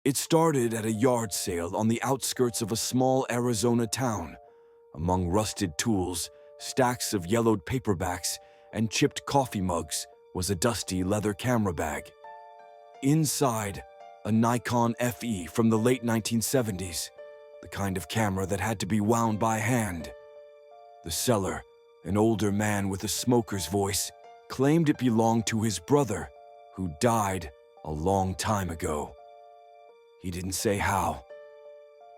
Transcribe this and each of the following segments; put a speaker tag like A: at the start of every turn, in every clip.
A: It started at a yard sale on the outskirts of a small Arizona town. Among rusted tools, stacks of yellowed paperbacks, and chipped coffee mugs was a dusty leather camera bag. Inside, a Nikon FE from the late 1970s, the kind of camera that had to be wound by hand. The seller, an older man with a smoker's voice, claimed it belonged to his brother, who died a long time ago. He didn't say how.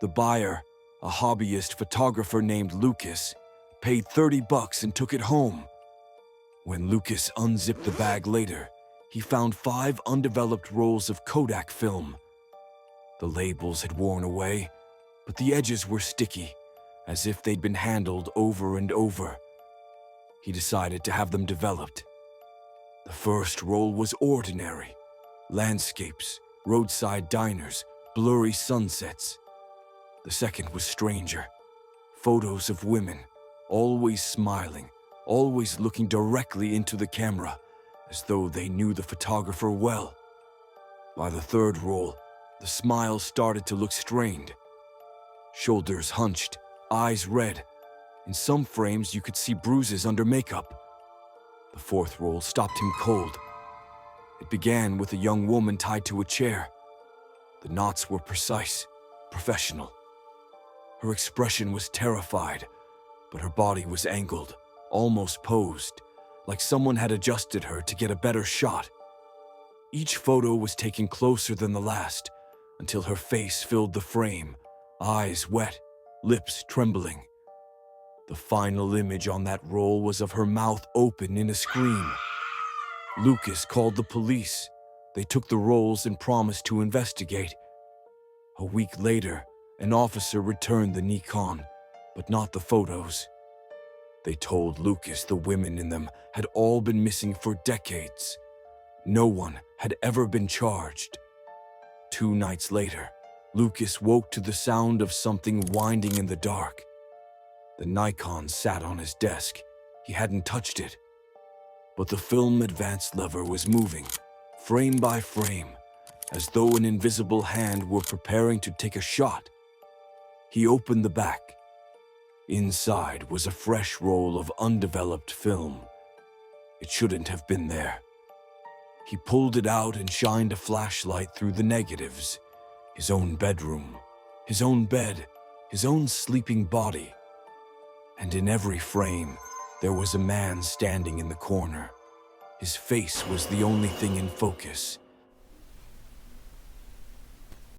A: The buyer, a hobbyist photographer named Lucas, paid $30 and took it home. When Lucas unzipped the bag later, he found 5 undeveloped rolls of Kodak film. The labels had worn away, but the edges were sticky, as if they'd been handled over and over. He decided to have them developed. The first roll was ordinary: landscapes, roadside diners, blurry sunsets. The second was stranger: photos of women, always smiling, always looking directly into the camera, as though they knew the photographer well. By the third roll, the smile started to look strained. Shoulders hunched, eyes red. In some frames, you could see bruises under makeup. The fourth roll stopped him cold. It began with a young woman tied to a chair. The knots were precise, professional. Her expression was terrified, but her body was angled, almost posed, like someone had adjusted her to get a better shot. Each photo was taken closer than the last, until her face filled the frame, eyes wet, lips trembling. The final image on that roll was of her mouth open in a scream. Lucas called the police. They took the rolls and promised to investigate. A week later, an officer returned the Nikon, but not the photos. They told Lucas the women in them had all been missing for decades. No one had ever been charged. 2 nights later, Lucas woke to the sound of something winding in the dark. The Nikon sat on his desk. He hadn't touched it. But the film advance lever was moving, frame by frame, as though an invisible hand were preparing to take a shot. He opened the back. Inside was a fresh roll of undeveloped film. It shouldn't have been there. He pulled it out and shined a flashlight through the negatives. His own bedroom, his own bed, his own sleeping body. And in every frame, there was a man standing in the corner. His face was the only thing in focus,